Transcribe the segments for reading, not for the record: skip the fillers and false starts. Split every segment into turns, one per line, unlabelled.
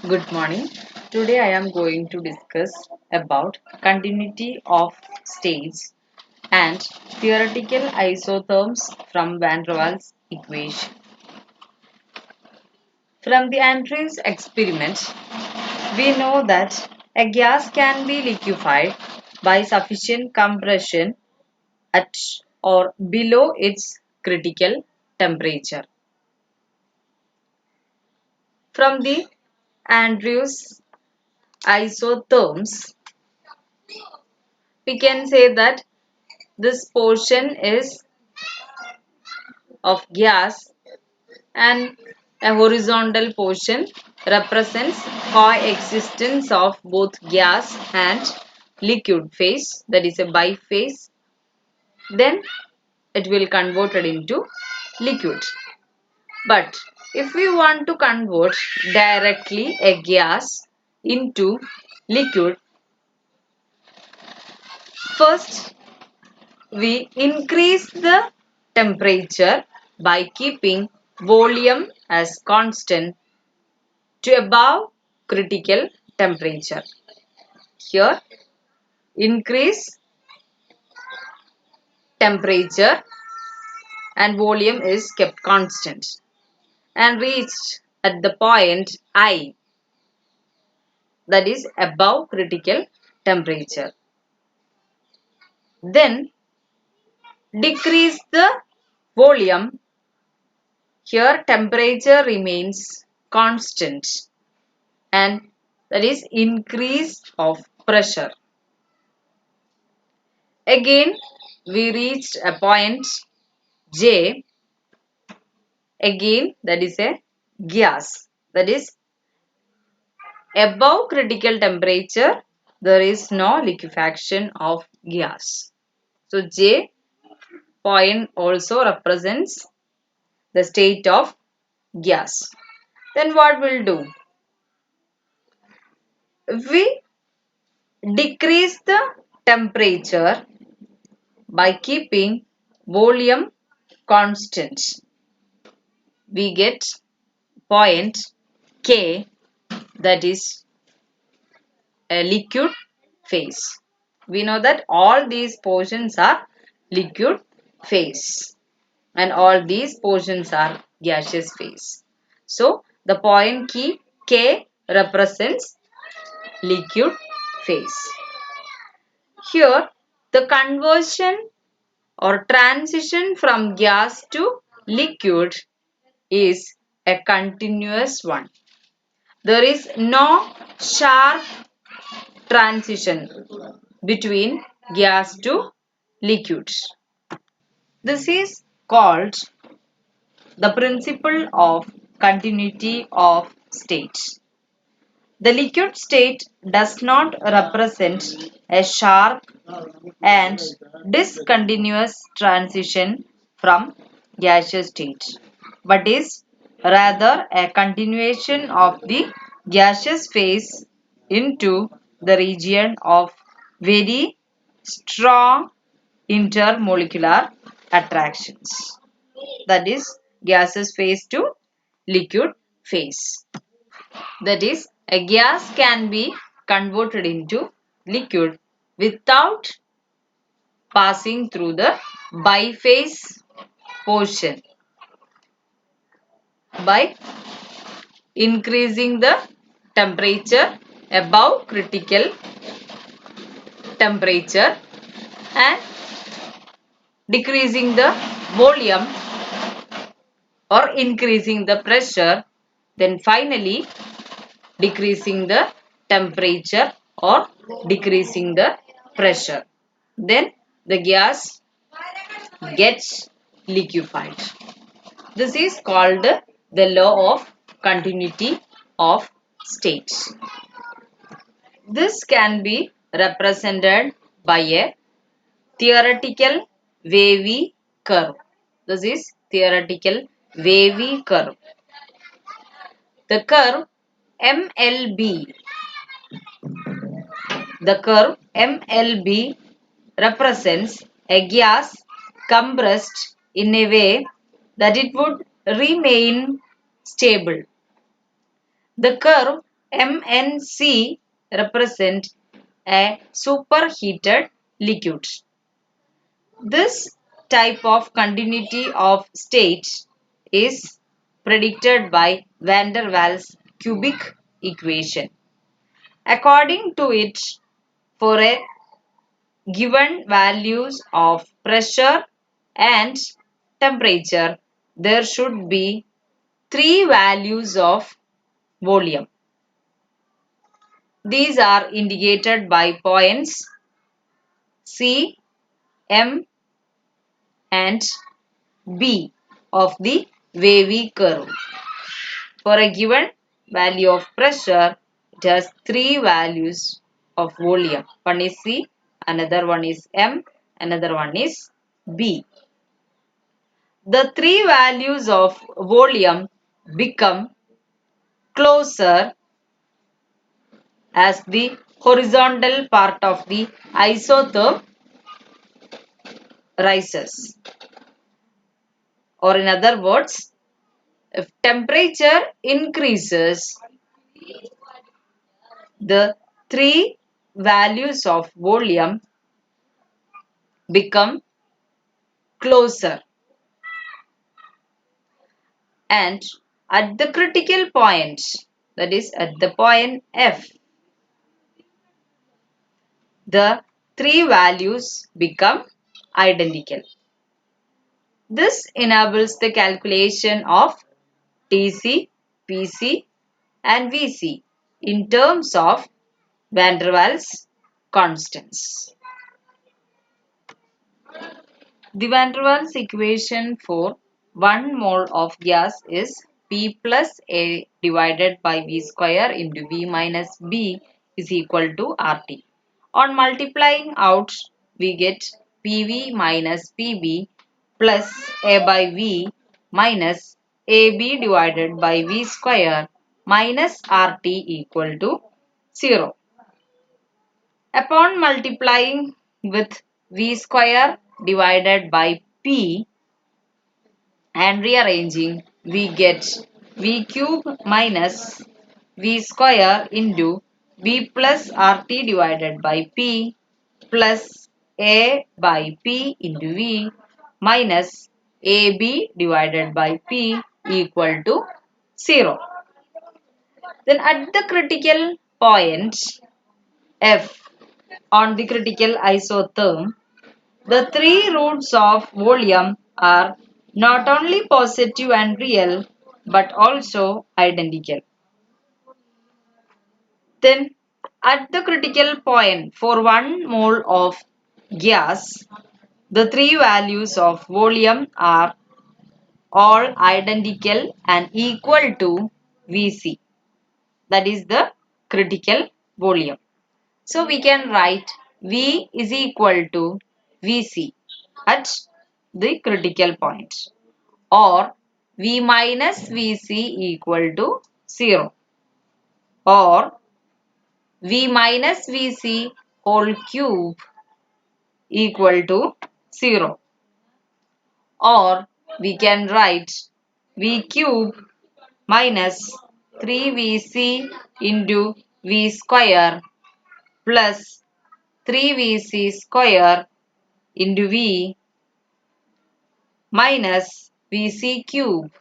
Good morning. Today I am going to discuss about continuity of states and theoretical isotherms from Van der Waals equation. From the Andrews experiment, we know that a gas can be liquefied by sufficient compression at or below its critical temperature. From the Andrews isotherms, we can say that this portion is of gas and a horizontal portion represents coexistence of both gas and liquid phase, that is a biphase. Then it will convert it into liquid. But if we want to convert directly a gas into liquid, first we increase the temperature by keeping volume as constant to above critical temperature. Here, increase temperature and volume is kept constant and reached at the point I, that is above critical temperature. Then decrease the volume. Here temperature remains constant and that is increase of pressure. Again we reached a point J, again that is a gas, that is above critical temperature there is no liquefaction of gas. So J point also represents the state of gas. Then what we'll do? If we decrease the temperature by keeping volume constant, we get point K, that is a liquid phase. We know that all these portions are liquid phase and all these portions are gaseous phase. So the point key K represents liquid phase. Here the conversion or transition from gas to liquid is a continuous one. There is no sharp transition between gas to liquid. This is called the principle of continuity of states. The liquid state does not represent a sharp and discontinuous transition from gaseous state, but is rather a continuation of the gaseous phase into the region of very strong intermolecular attractions. That is gaseous phase to liquid phase. That is, a gas can be converted into liquid without passing through the biphase portion by increasing the temperature above critical temperature and decreasing the volume or increasing the pressure, then finally decreasing the temperature or decreasing the pressure. Then the gas gets liquefied. This is called the law of continuity of states. This can be represented by a theoretical wavy curve. This is theoretical wavy curve. The curve MLB, the curve MLB represents a gas compressed in a way that it would remain stable. The curve MnC represent a superheated liquid. This type of continuity of state is predicted by van der Waals cubic equation. According to it, for a given values of pressure and temperature, there should be three values of volume. These are indicated by points C, M and B of the wavy curve. For a given value of pressure, it has three values of volume. One is C, another one is M, another one is B. The three values of volume become closer as the horizontal part of the isotherm rises. Or in other words, if temperature increases, the three values of volume become closer, and at the critical point, that is at the point F, the three values become identical. This enables the calculation of Tc, Pc and Vc in terms of van der Waals constants. The van der Waals equation for 1 mole of gas is P plus A divided by V square into V minus B is equal to RT. On multiplying out, we get PV minus PB plus A by V minus AB divided by V square minus RT equal to 0. Upon multiplying with V square divided by P and rearranging, we get V cube minus V square into V plus RT divided by P plus A by P into V minus AB divided by P equal to 0. Then at the critical point F on the critical isotherm, the three roots of volume are not only positive and real but also identical. Then at the critical point for 1 mole of gas, the three values of volume are all identical and equal to Vc. That is the critical volume. So we can write V is equal to Vc at the critical point, or V minus Vc equal to 0, or V minus Vc whole cube equal to 0, or we can write V cube minus 3Vc into V square plus 3Vc square into V minus Vc cube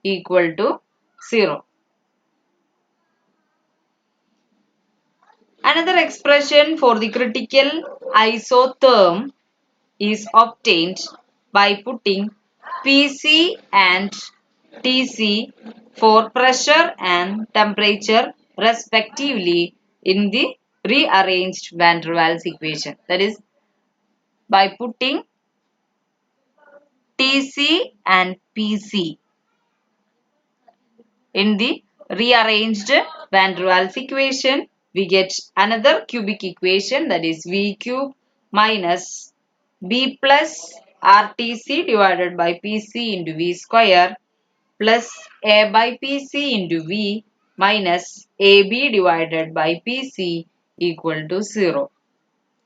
equal to 0. Another expression for the critical isotherm is obtained by putting Pc and Tc for pressure and temperature respectively in the rearranged van der Waals equation. That is, by putting Tc and Pc in the rearranged van der Waals equation, we get another cubic equation, that is V cube minus B plus RTC divided by PC into V square plus A by PC into V minus AB divided by PC equal to 0.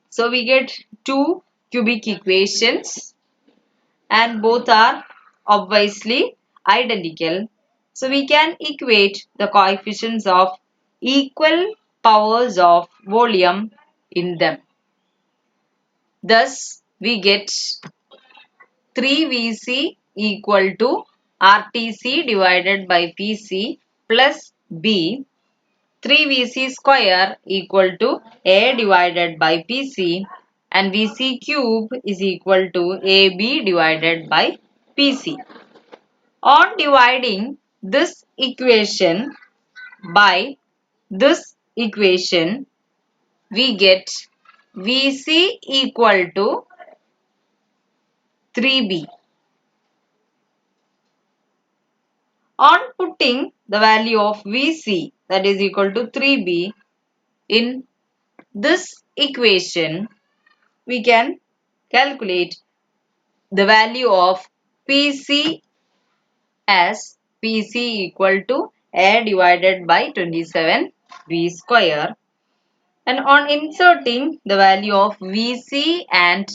So we get two cubic equations and both are obviously identical. So we can equate the coefficients of equal powers of volume in them. Thus, we get 3Vc equal to RTC divided by PC plus B. 3Vc square equal to A divided by PC, and Vc cube is equal to AB divided by PC. On dividing this equation by this equation, we get Vc equal to 3B. On putting the value of Vc, that is equal to 3B, in this equation, we can calculate the value of Pc as Pc equal to A divided by 27B square. And on inserting the value of Vc and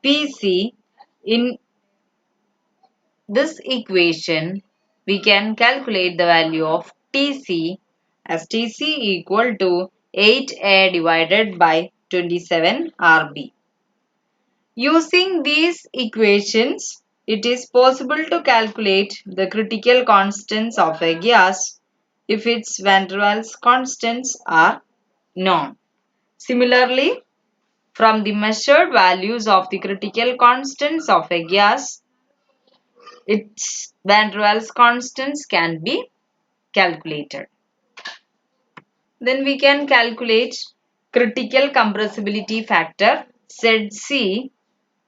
Pc in this equation, we can calculate the value of Tc as Tc equal to 8A divided by 27Rb. Using these equations, it is possible to calculate the critical constants of a gas if its van der Waals constants are known. Similarly, from the measured values of the critical constants of a gas, its van der Waals constants can be calculated. Then we can calculate critical compressibility factor ZC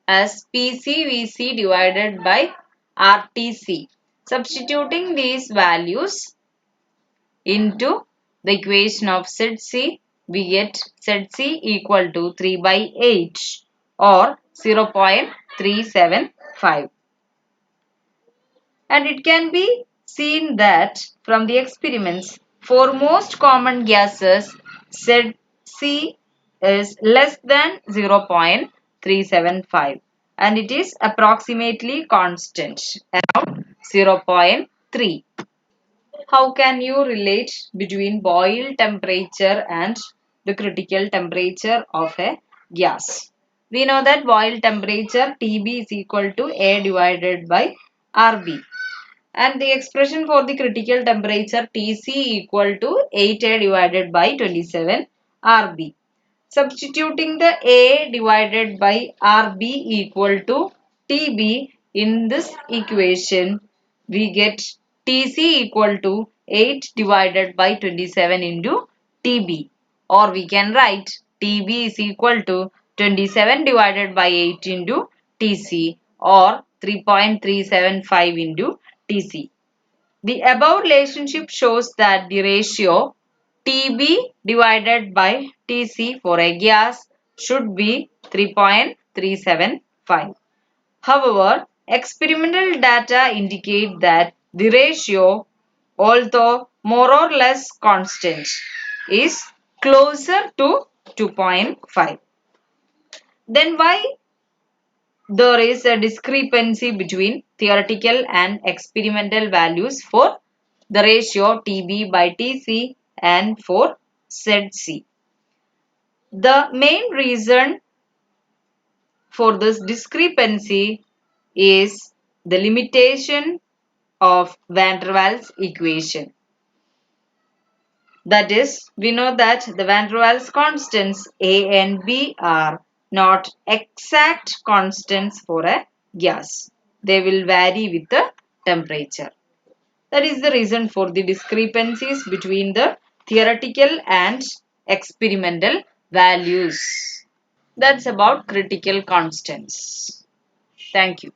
as PCVC divided by RTC. Substituting these values into the equation of ZC, we get ZC equal to 3 by 8 or 0.375. And it can be seen that from the experiments, for most common gases, ZC is less than 0.375 and it is approximately constant around 0.3. How can you relate between boil temperature and the critical temperature of a gas? We know that boil temperature Tb is equal to A divided by Rb. And the expression for the critical temperature Tc equal to 8A divided by 27 Rb. Substituting the A divided by Rb equal to Tb in this equation, we get Tc equal to 8 divided by 27 into Tb, or we can write Tb is equal to 27 divided by 8 into Tc, or 3.375 into Tc. The above relationship shows that the ratio Tb divided by Tc for a gas should be 3.375. However, experimental data indicate that the ratio, although more or less constant, is closer to 2.5. Then why there is a discrepancy between theoretical and experimental values for the ratio Tb by Tc and for Zc? The main reason for this discrepancy is the limitation of van der Waals equation. That is, we know that the van der Waals constants A and B are not exact constants for a gas. They will vary with the temperature. That is the reason for the discrepancies between the theoretical and experimental values. That's about critical constants. Thank you.